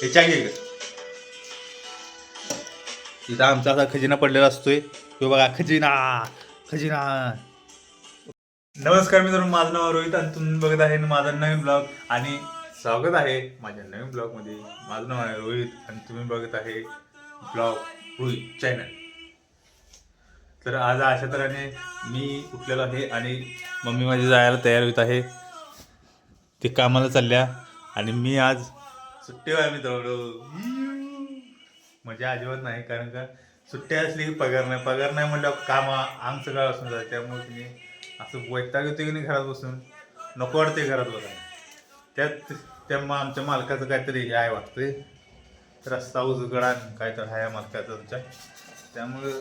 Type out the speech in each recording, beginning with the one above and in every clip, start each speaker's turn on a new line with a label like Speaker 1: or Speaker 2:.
Speaker 1: ह्याच्या घे इथं आमचा असा खजिना पडलेला असतोय तो बघा खजिना खजिना. नमस्कार मित्रांनो, माझं नाव रोहित आणि तुम्ही बघत आहे माझा नवीन ब्लॉग आणि स्वागत आहे माझ्या नवीन ब्लॉगमध्ये. माझं नाव आहे रोहित आणि तुम्ही बघत आहे ब्लॉग रोहित चॅनल. तर आज अशा तऱ्हेने मी उठलेलो आहे आणि मम्मी माझी जायला तयार होत आहे. ते कामाला चालल्या आणि मी आज सुट्टीवर आहे मित्रांनो. मजा अजिबात नाही, कारण का सुट्टी असली की पगार नाही म्हटल्यावर काम अंग सगळं असून जातं. त्यामुळे तुम्ही असं वैताग येतो की नाही घरात बसून, नको वाटते घरात बसायला. त्यात त्या आमच्या मालकाचं काहीतरी हे आहे वाटतंय, रस्ता उजगडा काय तर आहे मालकाचं तुमच्या, त्यामुळं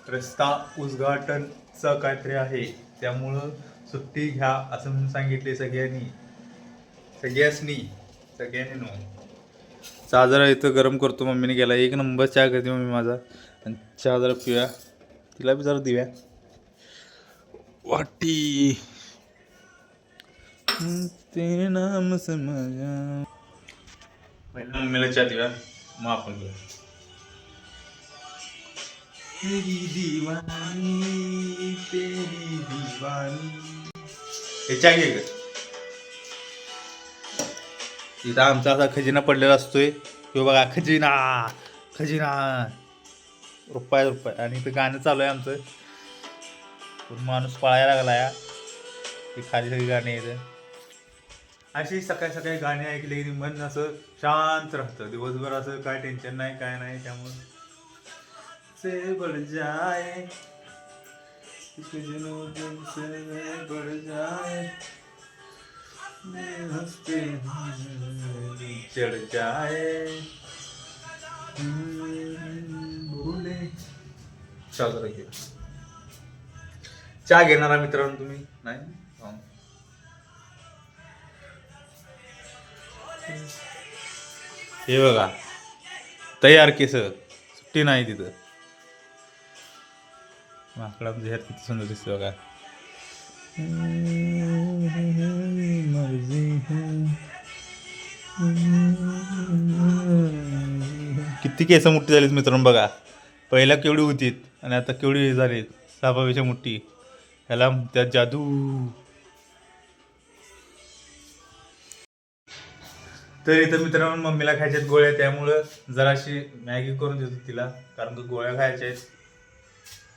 Speaker 1: रस्ता उद्घाटनचं काहीतरी आहे, त्यामुळं सुट्टी घ्या असं म्हणून सांगितले सगळ्यांनी. नो चहा जरा इथं गरम करतो. मम्मीने गेला एक नंबर चहा करते मम्मी माझा. आणि चहा जरा पिऊया, तिला बी जरा देऊया वाटी. तेरे नाम से माझ्या पहिला मम्मीला चहा देऊया, मग आपण घेऊया. तेरी दीवानी तेरी दीवानी. हे चहा घे. इथं आमचा असा खजिना पडलेला असतोय तो बघा खजिना खजिना. रुपये आणि इथं गाणं चालू आहे आमचं. माणूस पळायला लागला या, ती खाली सगळी गाणी येतं. अशी सकाळी सकाळी गाणी ऐकली की मन असं शांत राहतं. दिवसभर असं काय टेन्शन नाही काय नाही. त्यामुळे से बढ़ जाए बढ़ जाए हंसते चढ़ जाए भूले. चहा घेणारा मित्रांनो तुम्ही नाही? हे बघा तयार केस, सुट्टी नाही तिथं. माकडा म्हणजे ह्यात किती सुंदर दिसतं बघा. किती केस मोठी झालीत मित्रांनो बघा. पहिला केवढी होतीत आणि आता केवढी झालीत, 6 मोठी. ह्याला त्यात जादू. तर इथं मित्रांनो मम्मीला खायच्यात गोळ्या, त्यामुळं जराशी मॅगी करून देतो तिला, कारण की गोळ्या खायच्या आहेत.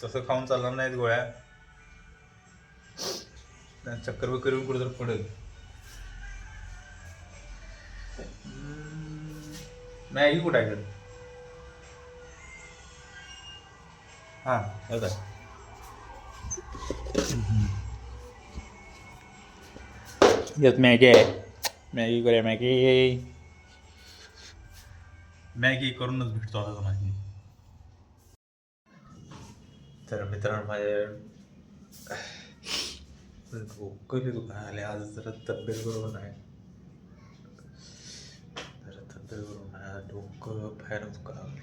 Speaker 1: तसं खाऊन चालणार नाहीत गोळ्या, चक्कर बी करून कुठं तर पडेल. मॅगी कुठं आहे? हां बघा यात मॅगी आहे. मॅगी करूया मॅगी करूनच भेटतो आता माझी. तर मित्रांनो माझ्या डोकं दुकान आले आज, जरा तब्येत बरोबर नाही. डोकं बाहेर दुकान.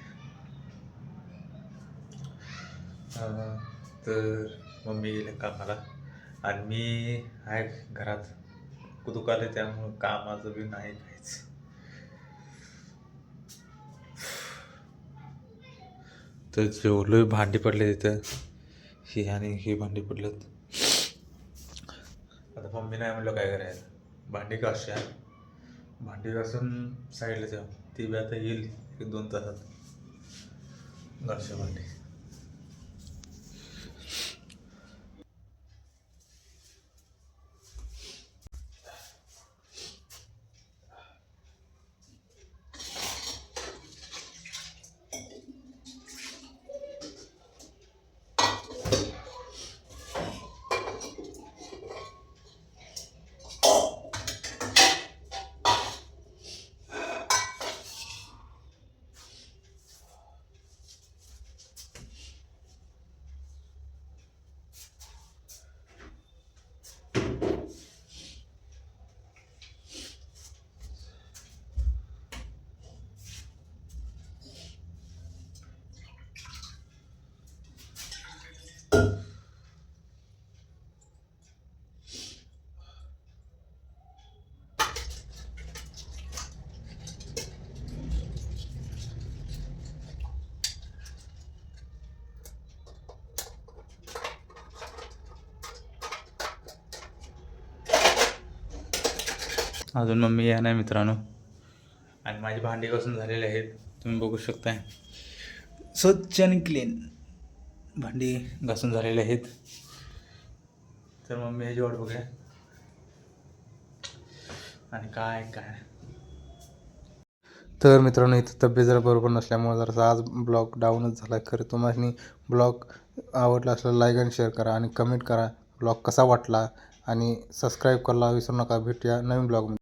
Speaker 1: तर मम्मी गेले कामाला आणि मी आहे घरात. दुकान आहे त्यामुळं कामाचं बी नाही काहीच. तर जेवलोय, भांडी पडले तिथं, ही आणि ही भांडी पडलेत. आता मम्मी नाही म्हणलं काय करायचं, भांडी घासून साईडला ठेव. ती बी आता येईल 1-2 तासात घासूया भांडी. अजून मम्मी या नाही मित्रांनो. आणि माझी भांडी घासून झालेली आहेत, तुम्ही बघू शकताय. स्वच्छ आणि क्लीन भांडी घासून झालेले आहेत. तर मम्मी ह्याची वाट बघूया. आणि काय काय तर मित्रांनो, इथं तब्येत जरा बरोबर नसल्यामुळे जरासा आज ब्लॉग डाऊनच झाला. खरं तुम्हाला ब्लॉग आवडला असला लाईक आणि शेअर करा आणि कमेंट करा ब्लॉग कसा वाटला आणि सबस्क्राईब करायला विसरू नका. भेटूया नवीन ब्लॉगमध्ये.